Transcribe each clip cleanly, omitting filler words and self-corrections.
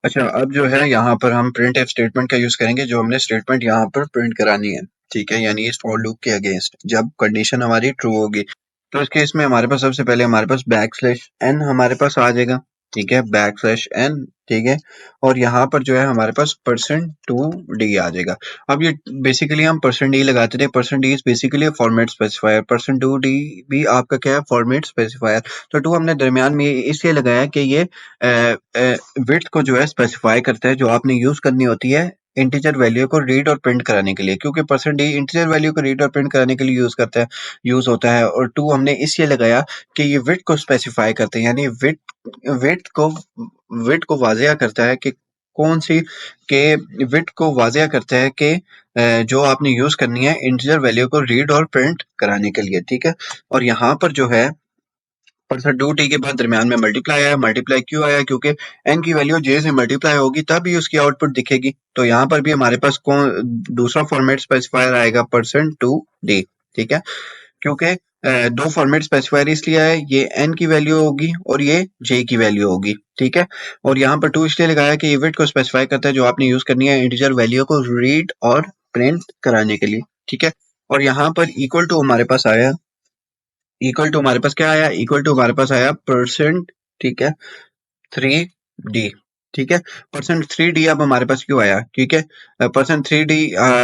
अच्छा, अब जो है यहाँ पर हम प्रिंट एफ स्टेटमेंट का यूज करेंगे, जो हमने स्टेटमेंट यहाँ पर प्रिंट करानी है। ठीक है, यानी इस फॉर लूप के अगेंस्ट जब कंडीशन हमारी ट्रू होगी, तो इस केस में हमारे पास सबसे पहले हमारे पास बैक स्लैश एन हमारे पास आ जाएगा। ठीक है, बैक स्लैश एन। ठीक है, और यहाँ पर जो है हमारे पास %2d आ जाएगा। अब ये बेसिकली हम %d लगाते थे। %d is basically format specifier. %2d भी आपका क्या है, फॉर्मेट स्पेसिफायर। तो टू हमने दरमियान में इसलिए लगाया कि ये विड्थ को जो है स्पेसिफाई करता है, जो आपने यूज करनी होती है इंटीजर वैल्यू को रीड और प्रिंट कराने के लिए, क्योंकि %d इंटीजर वैल्यू को रीड और प्रिंट कराने के लिए यूज होता है। और टू हमने इसलिए लगाया कि ये विड्थ को स्पेसिफाई करते हैं, यानी विड्थ को विड्थ को वाजिया करता है कि कौन सी के विड्थ को वाजिया करता है कि जो आपने यूज करनी है इंटीजर वैल्यू को रीड और प्रिंट कराने के लिए। ठीक है, और यहाँ पर जो है %2t के बाद दरमियान में मल्टीप्लाई आया। मल्टीप्लाई क्यों आया? क्योंकि n की वैल्यू j से मल्टीप्लाई होगी तब ही उसकी आउटपुट दिखेगी। तो यहाँ पर भी हमारे पास कौन दूसरा फॉर्मेट स्पेसिफायर आएगा, %2d। ठीक है, क्योंकि दो फॉर्मेट स्पेसिफायर इसलिए है, ये n की वैल्यू होगी और ये j की वैल्यू होगी। ठीक है, और यहाँ पर 2 इसलिए लगाया कि ये विड्थ को स्पेसिफाई करता है, जो आपने यूज करनी है इंटीजर वैल्यू को रीड और प्रिंट कराने के लिए। ठीक है, और यहाँ पर इक्वल टू हमारे पास आया, इक्वल टू हमारे पास क्या आया, इक्वल टू हमारे पास आया परसेंट। ठीक है, 3d। ठीक है, %3d अब हमारे पास क्यों आया? ठीक है, %3d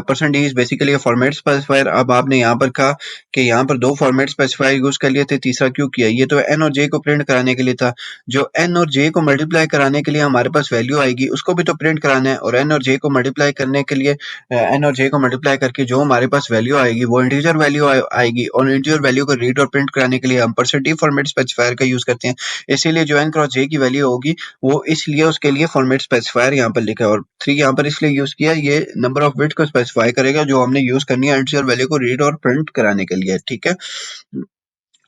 %d is basically format specifier. अब आपने यहाँ पर कहा कि यहाँ पर दो फॉर्मेट स्पेसिफायर यूज कर लिए थे, तीसरा क्यों किया? ये तो n और j को प्रिंट कराने के लिए था। जो n और j को मल्टीप्लाई कराने के लिए हमारे पास वैल्यू आएगी, उसको भी तो प्रिंट कराना है। और n और j को मल्टीप्लाई करने के लिए n और j को मल्टीप्लाई करके जो हमारे पास वैल्यू आएगी वो इंटीजर वैल्यू आएगी, और इंटीजर वैल्यू को रीड और प्रिंट कराने के लिए हम %d फॉर्मेट स्पेसिफायर का यूज करते हैं। इसीलिए जो n क्रॉस j की वैल्यू होगी वो इसलिए उसके लिए फॉर्मेट स्पेसिफायर यहाँ पर लिखा है, और 3 यहाँ पर इसलिए यूज किया, ये नंबर ऑफ बिट्स को स्पेसिफाई करेगा जो हमने यूज करनी है इंटीजर वैल्यू को रीड और प्रिंट कराने के लिए। ठीक है,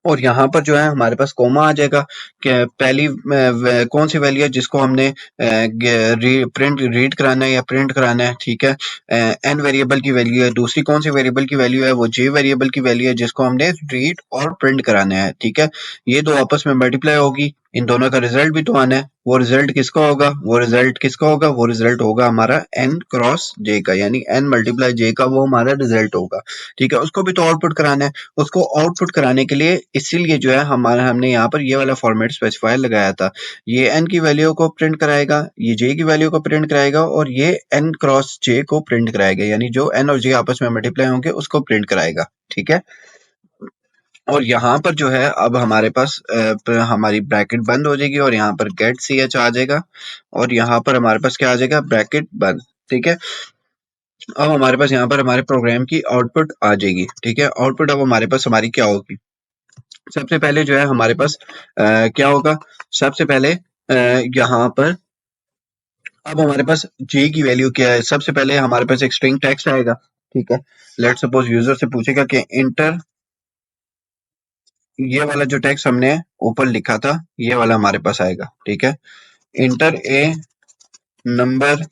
और यहाँ पर जो है हमारे पास कोमा आ जाएगा कि पहली कौन सी वैल्यू है जिसको हमने प्रिंट रीड कराना है या प्रिंट कराना है। ठीक है, n वेरिएबल की वैल्यू है। दूसरी कौन सी वेरिएबल की वैल्यू है? वो j वेरिएबल की वैल्यू है जिसको हमने रीड और प्रिंट कराना है। ठीक है, ये दो आपस में मल्टीप्लाई होगी, इन दोनों का रिजल्ट भी तो आना है। वो रिजल्ट किसका होगा? वो रिजल्ट होगा हमारा n क्रॉस j का, यानी n मल्टीप्लाई j का वो हमारा रिजल्ट होगा। ठीक है, उसको भी तो आउटपुट कराना है। उसको आउटपुट कराने के लिए इसीलिए जो है हमने यहाँ पर ये वाला फॉर्मेट स्पेसिफायर लगाया था। ये n की वैल्यू को प्रिंट कराएगा, ये j की वैल्यू को प्रिंट कराएगा, और ये n क्रॉस j को प्रिंट कराएगा, यानी जो n और j आपस में मल्टीप्लाई होंगे उसको प्रिंट कराएगा। ठीक है, और यहाँ पर जो है अब हमारे पास हमारी ब्रैकेट बंद हो जाएगी और यहाँ पर गेट ch आ जाएगा, और यहाँ पर हमारे पास क्या आ जाएगा, ब्रैकेट बंद। ठीक है, अब हमारे पास यहाँ पर हमारे प्रोग्राम की आउटपुट आ जाएगी। ठीक है, आउटपुट अब हमारे पास हमारी क्या होगी? सबसे पहले जो है हमारे पास क्या होगा? सबसे पहले यहाँ पर अब हमारे पास j की वैल्यू क्या है? सबसे पहले हमारे पास एक स्ट्रिंग टेक्स्ट आएगा। ठीक है, लेट सपोज यूजर से पूछेगा कि इंटर, ये वाला जो टेक्स्ट हमने ऊपर लिखा था ये वाला हमारे पास आएगा। ठीक है, इंटर ए नंबर।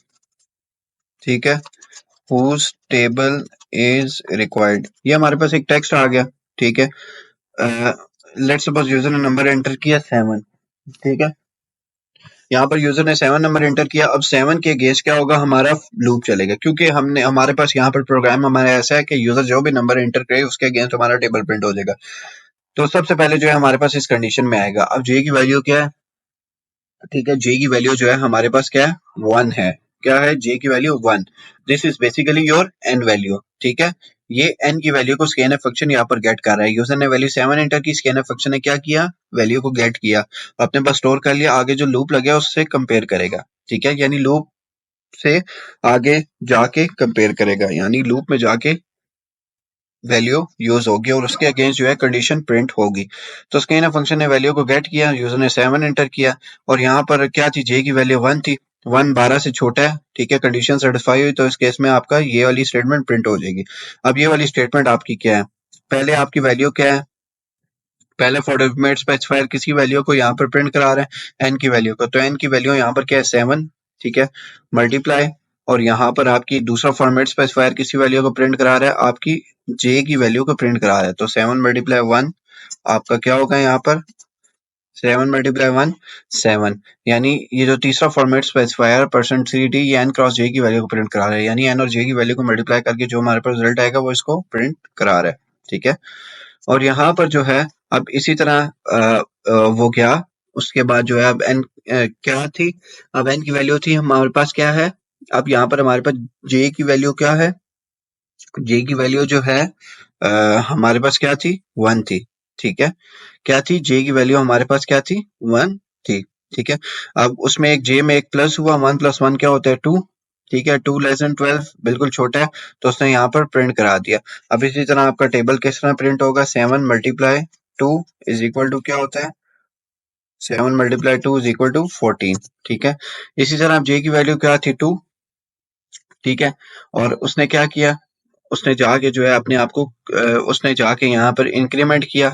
ठीक है, हुज टेबल इज रिक्वायर्ड, ये हमारे पास एक टेक्स्ट आ गया। ठीक है, लेट सपोज यूजर ने नंबर एंटर किया 7। ठीक है, यहाँ पर यूजर ने 7 नंबर एंटर किया। अब 7 के अगेंस्ट क्या होगा, हमारा लूप चलेगा, क्योंकि हमने हमारे पास यहाँ पर प्रोग्राम हमारा ऐसा है कि यूजर जो भी नंबर एंटर करे उसके अगेंस्ट हमारा टेबल प्रिंट हो जाएगा। तो सबसे पहले जो है हमारे पास इस कंडीशन में आएगा। अब जे की वैल्यू क्या है? ठीक है, जे की वैल्यू जो है हमारे पास क्या है, 1 है। क्या है? जे की value 1। This is basically your N value. ठीक है, ये एन की वैल्यू को स्कैनफ फंक्शन यहाँ पर गेट कर रहा है। यूजर ने वैल्यू 7 एंटर की, स्कैनफ फंक्शन ने क्या किया, वैल्यू को गेट किया, अपने पास स्टोर कर लिया, आगे जो लूप लगे उससे कंपेयर करेगा। ठीक है, यानी लूप से आगे जाके कंपेयर करेगा, यानी लूप में जाके वैल्यू यूज होगी और उसके अगेंस्ट जो है कंडीशन प्रिंट होगी। तो स्कैनफ फंक्शन ने वैल्यू को गेट किया, यूजर ने 7 एंटर किया, और यहाँ पर क्या थी, जे की वैल्यू 1 थी। 1 12 से छोटा है। ठीक है, कंडीशन सेटिस्फाई हुई, तो इस केस में आपका ये वाली स्टेटमेंट प्रिंट हो जाएगी। अब ये वाली स्टेटमेंट आपकी क्या है? पहले आपकी वैल्यू क्या है? पहले फॉर्मेट स्पेसिफायर किसी वैल्यू को यहाँ पर प्रिंट करा रहे हैं, एन की वैल्यू को, तो एन की वैल्यू यहाँ पर क्या है, 7। ठीक है, मल्टीप्लाई, और यहाँ पर आपकी दूसरा फॉर्मेट स्पेसिफायर किसी वैल्यू को प्रिंट करा रहा है, आपकी जे की वैल्यू को प्रिंट करा रहा है, तो 7 मल्टीप्लाई 1 आपका क्या होगा यहाँ पर 7 मल्टीप्लाई 1 7, यानी ये जो तीसरा फॉर्मेट स्पेसिफायर %cd ये n क्रॉस j की वैल्यू को प्रिंट करा रहा है, यानी n और j की वैल्यू को मल्टीप्लाई करके जो हमारे पास रिजल्ट आएगा वो इसको प्रिंट करा रहा है, ठीक है। और यहाँ पर जो है अब इसी तरह वो क्या, उसके बाद जो है अब n क्या थी, अब n की वैल्यू थी हमारे पास क्या है, अब यहाँ पर हमारे पास j की वैल्यू क्या है, j की वैल्यू जो है हमारे पास क्या थी, 1 थी, ठीक है। क्या थी, j की वैल्यू हमारे पास क्या थी, 1 थी, ठीक है। अब उसमें एक j में एक प्लस हुआ, 1 + 1 क्या होता है, 2, ठीक है। 2 लेस देन 12 बिल्कुल छोटा है, तो उसने यहाँ पर प्रिंट करा दिया। अब इसी तरह आपका टेबल किस तरह प्रिंट होगा, 7 मल्टीप्लाई 2 इज इक्वल टू क्या होता है, 7 मल्टीप्लाई 2 इज इक्वल टू 14, ठीक है। इसी तरह j की वैल्यू क्या थी, 2, ठीक है। और उसने क्या किया, उसने जाके जो है अपने आप को उसने जाके यहाँ पर इंक्रीमेंट किया,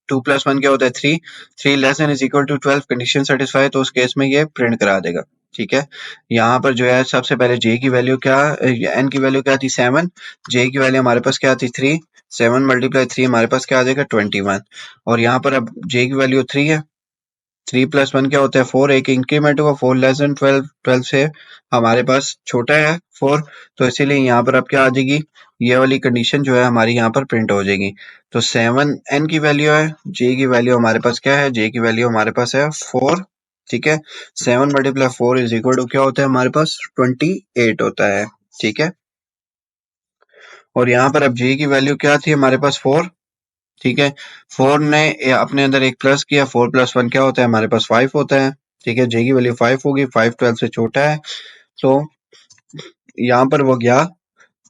2 + 1 क्या होता है, 3, 3 less than is equal to 12, condition satisfy, तो उस केस में ये प्रिंट करा देगा, ठीक है। यहाँ पर जो है सबसे पहले j की वैल्यू क्या, n की वैल्यू क्या थी, 7, j की वैल्यू हमारे पास क्या थी, 3, 7 मल्टीप्लाई 3 हमारे पास क्या आ जाएगा, 21। और यहाँ पर अब j की वैल्यू 3 है, 3 + 1 क्या होता है, 4, एक इंक्रीमेंट हुआ, 4 लेस देन 12, 12 से हमारे पास छोटा है 4, तो इसीलिए यहाँ पर अब क्या आ जाएगी, ये वाली कंडीशन जो है हमारी यहाँ पर प्रिंट हो जाएगी। तो 7 n की वैल्यू है, j की वैल्यू हमारे पास क्या है, j की वैल्यू हमारे पास है 4, ठीक है। 7 मल्टीप्लाई 4 इज इक्वल टू क्या होता है हमारे पास, 28 होता है, ठीक है। और यहाँ पर अब j की वैल्यू क्या थी हमारे पास, 4, ठीक है। 4 ने अपने अंदर एक प्लस किया, 4 + 1 क्या होता है हमारे पास, 5 होता है, ठीक है। j की वैल्यू 5 होगी, 5 12 से छोटा है, तो यहाँ पर वो गया,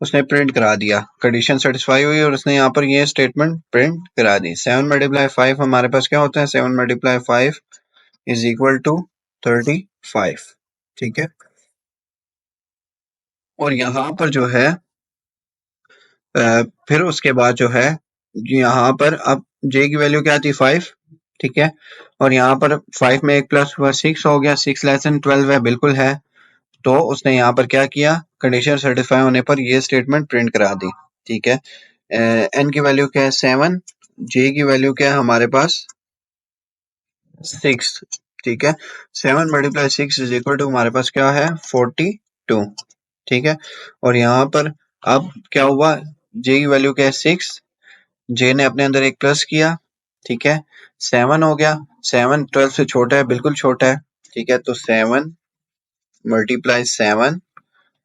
उसने प्रिंट करा दिया, कंडीशन सेटिस्फाई हुई और उसने यहाँ पर ये स्टेटमेंट प्रिंट करा दी। 7 मल्टीप्लाई 5 हमारे पास क्या होता है, 7 मल्टीप्लाई 5 इज इक्वल टू 35, ठीक है। और यहाँ पर जो है फिर उसके बाद जो है यहाँ पर अब j की वैल्यू क्या थी, 5, ठीक है। और यहाँ पर 5 में एक प्लस हुआ, 6 हो गया, 6 लेस देन 12 है, बिल्कुल है, तो उसने यहाँ पर क्या किया, कंडीशन सेटिस्फाई होने पर ये स्टेटमेंट प्रिंट करा दी, ठीक है। n की वैल्यू क्या है, 7, j की वैल्यू क्या है हमारे पास, 6, ठीक है। 7 मल्टीप्लाई 6 इज इक्वल टू हमारे पास क्या है, 42, ठीक है। और यहाँ पर अब क्या हुआ, j की वैल्यू क्या है, 6, जे ने अपने अंदर एक प्लस किया, ठीक है, 7 हो गया, 7 12 से छोटा है, बिल्कुल छोटा है, ठीक है। तो 7 मल्टीप्लाई 7,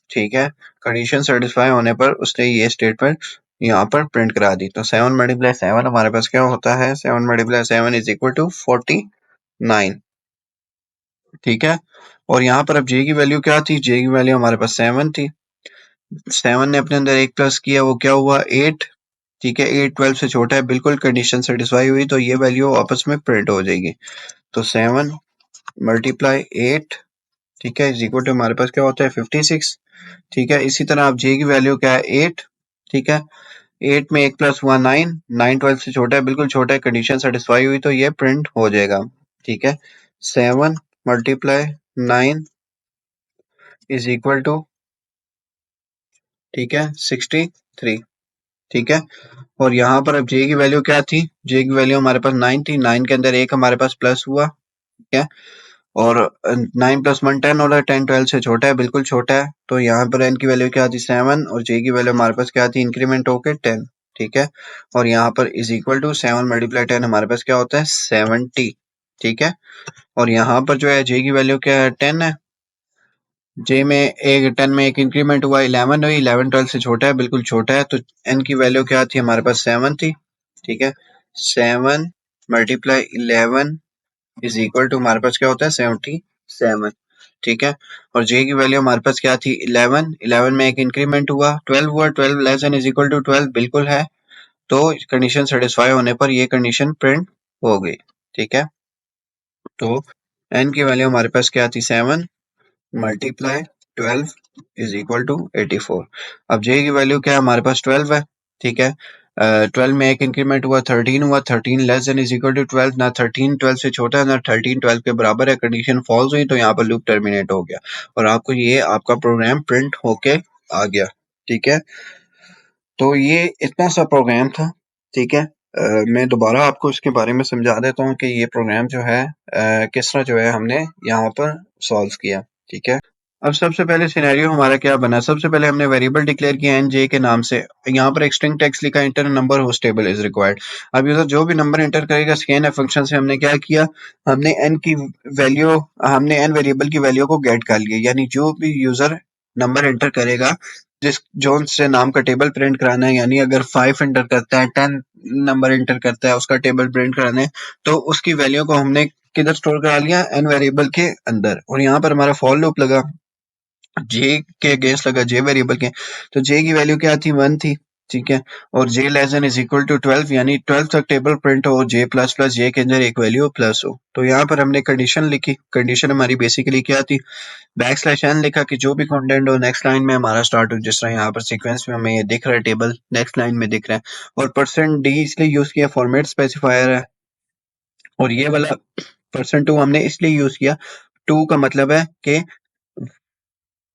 ठीक है, कंडीशन सेटिस्फाई होने पर उसने ये स्टेटमेंट यहाँ पर प्रिंट करा दी। तो 7 मल्टीप्लाई 7 हमारे पास क्या होता है, 7 मल्टीप्लाई 7 इज इक्वल टू 49, ठीक है। और यहाँ पर अब जे की वैल्यू क्या थी, जे की वैल्यू हमारे पास 7 थी, 7 ने अपने अंदर एक प्लस किया, वो क्या हुआ, 8, ठीक है। 8 12 से छोटा है, बिल्कुल कंडीशन सेटिस्फाई हुई, तो ये वैल्यू आपस में प्रिंट हो जाएगी। तो 7 मल्टीप्लाई 8, ठीक है, इज इक्वल टू हमारे पास क्या होता है, 56, ठीक है। इसी तरह आप जे की वैल्यू क्या है, 8, ठीक है। 8 में एक प्लस हुआ, 9, 9 12 से छोटा है, बिल्कुल छोटा है, कंडीशन सेटिस्फाई हुई, तो ये प्रिंट हो जाएगा, ठीक है। 7 मल्टीप्लाई 9 इज इक्वल टू, ठीक है, 63, ठीक है। और यहाँ पर अब जे की वैल्यू क्या थी, जे की वैल्यू हमारे पास 9 थी, 9 के अंदर एक हमारे पास प्लस हुआ, ठीक है। और 9 + 1 10 हो रहा है, 10 12 से छोटा है, बिल्कुल छोटा है, तो यहाँ पर n की वैल्यू क्या थी, 7, और j की वैल्यू हमारे पास क्या थी, इंक्रीमेंट होके 10, ठीक है। और यहाँ पर इज इक्वल टू 7 मल्टीप्लाई 10 हमारे पास क्या होता है, 70, ठीक है। और यहाँ पर जो है j की वैल्यू क्या है, 10 है, j में एक 10 में एक इंक्रीमेंट हुआ, 11 हुई, 11 12 से छोटा है, बिल्कुल छोटा है, तो n की वैल्यू क्या थी हमारे पास, 7 थी, ठीक है। 7 मल्टीप्लाई 11 इज इक्वल टू हमारे पास क्या होता है, 77, ठीक है। और j की वैल्यू हमारे पास क्या थी, 11, 11 में एक इंक्रीमेंट हुआ, 12 हुआ, 12 less than is equal to 12 बिल्कुल है, तो कंडीशन सेटिस्फाई होने पर ये कंडीशन प्रिंट हो गई, ठीक है। तो n की वैल्यू हमारे पास क्या थी, 7 मल्टीप्लाई 12 इज इक्वल टू 84। अब j की वैल्यू क्या है हमारे पास, 12 है, ठीक है। 12 में एक इंक्रीमेंट हुआ, 13 हुआ, 13 less than is equal to 12, ना 13 12 से छोटा है, ना 13 12 के बराबर है, कंडीशन फॉल्स हुई, तो यहाँ पर लूप टर्मिनेट हो गया और आपको ये आपका प्रोग्राम प्रिंट होके आ गया, ठीक है। तो ये इतना सा प्रोग्राम था, ठीक है। मैं दोबारा आपको इसके बारे में समझा देता हूँ कि ये प्रोग्राम जो है किस तरह जो है हमने यहाँ पर सॉल्व किया। ठीक है, अब सबसे पहले सिनेरियो हमारा क्या बना। सबसे पहले हमने वेरिएबल डिक्लेयर किया एन जे के नाम से। यहाँ पर एक स्ट्रिंग टेक्स्ट लिखा, inter number host table is required. अब यूजर जो भी नंबर इंटर करेगा स्कैन एफ फंक्शन से हमने क्या किया, हमने एन की वैल्यू, हमने एन वेरिएबल की वैल्यू को गेट कर लिया। यानी जो भी यूजर नंबर एंटर करेगा, जिस जोन से नाम का टेबल प्रिंट कराना है, यानी अगर 5 एंटर करता है, 10 नंबर एंटर करता है, उसका टेबल प्रिंट कराना है, तो उसकी वैल्यू को हमने किधर स्टोर करा लिया, एन वेरिएबल के अंदर। और यहाँ पर हमारा फॉर लूप लगा, जे के अगेंस्ट लगा, जे वेरिएबल के। तो जे की वैल्यू क्या थी, 1 थी। ठीक है, और J less than is equal to 12, यानी 12 तक टेबल प्रिंट हो, जे प्लस प्लस जे के अंदर एक वैल्यू प्लस हो। तो यहाँ पर हमने कंडीशन लिखी। कंडीशन हमारी बेसिकली क्या थी, बैक स्लैश एन लिखा कि जो भी कंटेंट हो नेक्स्ट लाइन में हमारा स्टार्ट हो। जिस तरह यहाँ पर सीक्वेंस में हमें ये दिख रहा है, टेबल नेक्स्ट लाइन में दिख रहा है। और परसेंट डी इसलिए यूज किया, फॉर्मेट स्पेसिफायर है। और ये वाला %2 हमने इसलिए यूज किया, 2 का मतलब है कि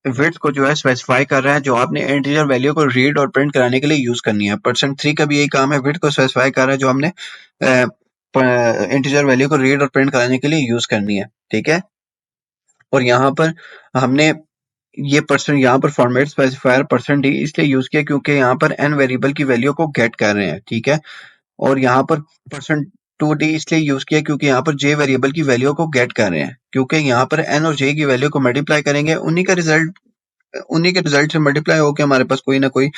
विड्थ को जो है स्पेसिफाई कर रहा है, जो आपने इंटीजर वैल्यू को रीड और प्रिंट कराने के लिए यूज करनी है। %3 का भी यही काम है, विड्थ को स्पेसिफाई कर रहा है, जो हमने इंटीजर वैल्यू को रीड और प्रिंट कराने के लिए यूज करनी है। ठीक है, और यहाँ पर हमने ये परसेंट, यहाँ पर फॉर्मेट स्पेसिफायर %d इसलिए यूज किया क्योंकि यहाँ पर n वेरिएबल की वैल्यू को गेट कर रहे हैं। ठीक है, और यहाँ पर %2d इसलिए यूज किया क्योंकि यहाँ पर j वेरिएबल की वैल्यू को गेट कर रहे हैं, क्योंकि यहाँ पर n और j की वैल्यू को मल्टीप्लाई करेंगे, उन्हीं के रिजल्ट से मल्टीप्लाई होकर हमारे पास कोई ना कोई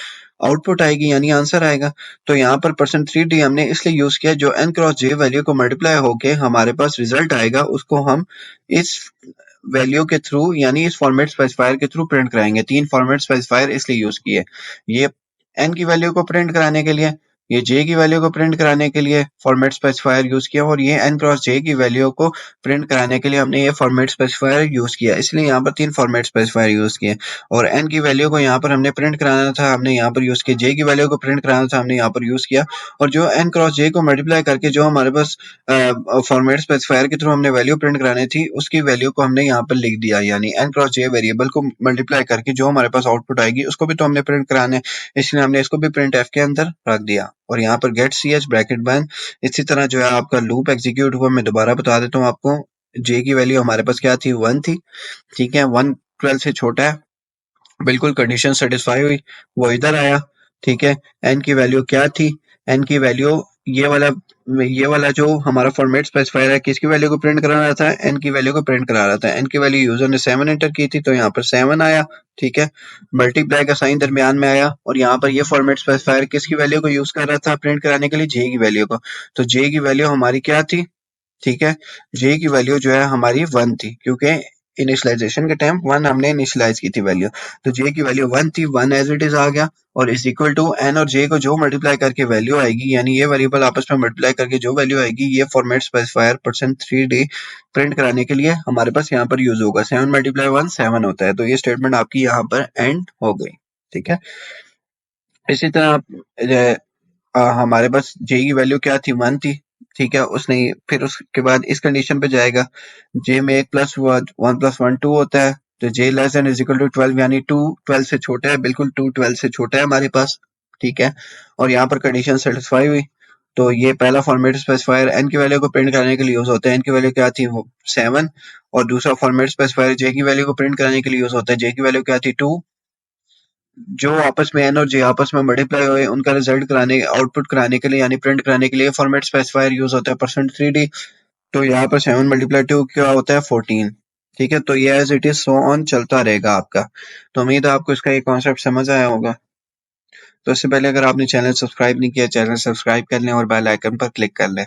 आउटपुट आएगी, यानी आंसर आएगा। तो यहाँ पर %3d हमने इसलिए यूज किया, जो n क्रॉस j वैल्यू को मल्टीप्लाई होके हमारे पास रिजल्ट आएगा, उसको हम इस वैल्यू के थ्रू, यानी इस फॉर्मेट स्पेसिफायर के थ्रू प्रिंट कराएंगे। 3 फॉर्मेट स्पेसिफायर इसलिए यूज किए, ये n की वैल्यू को प्रिंट कराने के लिए, ये j की वैल्यू को प्रिंट कराने के लिए फॉर्मेट स्पेसिफायर यूज किया, और ये n क्रॉस j की वैल्यू को प्रिंट कराने के लिए हमने ये फॉर्मेट स्पेसिफायर यूज किया। इसलिए यहाँ पर 3 फॉर्मेट स्पेसिफायर यूज किए। और n की वैल्यू को यहाँ पर हमने प्रिंट कराना था, हमने यहाँ पर यूज किया। j की वैल्यू को प्रिंट कराना था, हमने यहाँ पर यूज किया। और जो n क्रॉस j को मल्टीप्लाई करके जो हमारे पास फॉर्मेट स्पेसिफायर के थ्रू हमने वैल्यू प्रिंट करानी थी, उसकी वैल्यू को हमने यहाँ पर लिख दिया। यानी n क्रॉस j वेरिएबल को मल्टीप्लाई करके जो हमारे पास आउटपुट आएगी, उसको भी तो हमने प्रिंट कराना है, इसलिए हमने इसको भी प्रिंट एफ के अंदर रख दिया। और यहाँ पर गेट ch ब्रैकेट बंद। इसी तरह जो है आपका लूप एग्जीक्यूट हुआ। मैं दोबारा बता देता हूँ आपको, j की वैल्यू हमारे पास क्या थी, 1 थी। ठीक है, 1 12 से छोटा है, बिल्कुल कंडीशन सेटिस्फाई हुई, वो इधर आया। ठीक है, एन की वैल्यू क्या थी, एन की वैल्यू ये वाला जो हमारा फॉर्मेट स्पेसिफायर है, किसकी वैल्यू को प्रिंट करा रहा था, एन की वैल्यू को प्रिंट करा रहा था। एन की वैल्यू यूजर ने 7 एंटर की थी, तो यहाँ पर 7 आया। ठीक है, मल्टीप्लाई का साइन दरमियान में आया, और यहाँ पर ये फॉर्मेट स्पेसिफायर किसकी वैल्यू को यूज कर रहा था प्रिंट कराने के लिए, जे की वैल्यू को। तो जे की वैल्यू हमारी क्या थी, ठीक है, जे की वैल्यू जो है हमारी 1 थी, क्योंकि इनिशियलाइजेशन के टाइम 1 हमने इनिशियलाइज की थी वैल्यू। तो जे की वैल्यू 1 थी, 1 एज इट इज आ गया, और इज इक्वल टू एन और जे को जो मल्टीप्लाई करके वैल्यू आएगी, यानी ये वेरिएबल आपस में मल्टीप्लाई करके जो वैल्यू आएगी, ये फॉर्मेट स्पेसिफायर %3d प्रिंट कराने के लिए हमारे पास यहाँ पर यूज होगा। 7 मल्टीप्लाई 1 7 होता है। तो ये स्टेटमेंट आपकी यहाँ पर एंड हो गई। ठीक है, इसी तरह हमारे पास जे की वैल्यू क्या थी, 1 थी। ठीक है, उसने फिर उसके बाद इस कंडीशन पे जाएगा, जे में 1 प्लस हुआ, 1 प्लस 1 2 होता है। तो J less than is equal to 12, यानी 2 12 से छोटा है, बिल्कुल 2 12 से छोटा है हमारे पास। ठीक है, और यहाँ पर कंडीशन सेटिस्फाई हुई। तो ये पहला फॉर्मेट स्पेसिफायर एन की वैल्यू को प्रिंट करने के लिए यूज होता है, एन की वैल्यू क्या थी, वो 7। और दूसरा फॉर्मेट स्पेसिफायर जे की वैल्यू को प्रिंट कराने के लिए यूज होता है, जे की वैल्यू क्या थी, 2। जो आपस में एन और जे आपस में मल्टीप्लाई हुए, उनका रिजल्ट कराने, आउटपुट कराने के लिए, यानी प्रिंट कराने के लिए फॉर्मेट स्पेसिफायर यूज होता है %3d। तो यहाँ पर 7 मल्टीप्लाई 2 क्या होता है, 14। ठीक है, तो ये as it is so on चलता रहेगा आपका। तो उम्मीद है आपको इसका ये कॉन्सेप्ट समझ आया होगा। तो इससे पहले अगर आपने चैनल सब्सक्राइब नहीं किया, चैनल सब्सक्राइब कर लें और बेल आइकन पर क्लिक कर लें।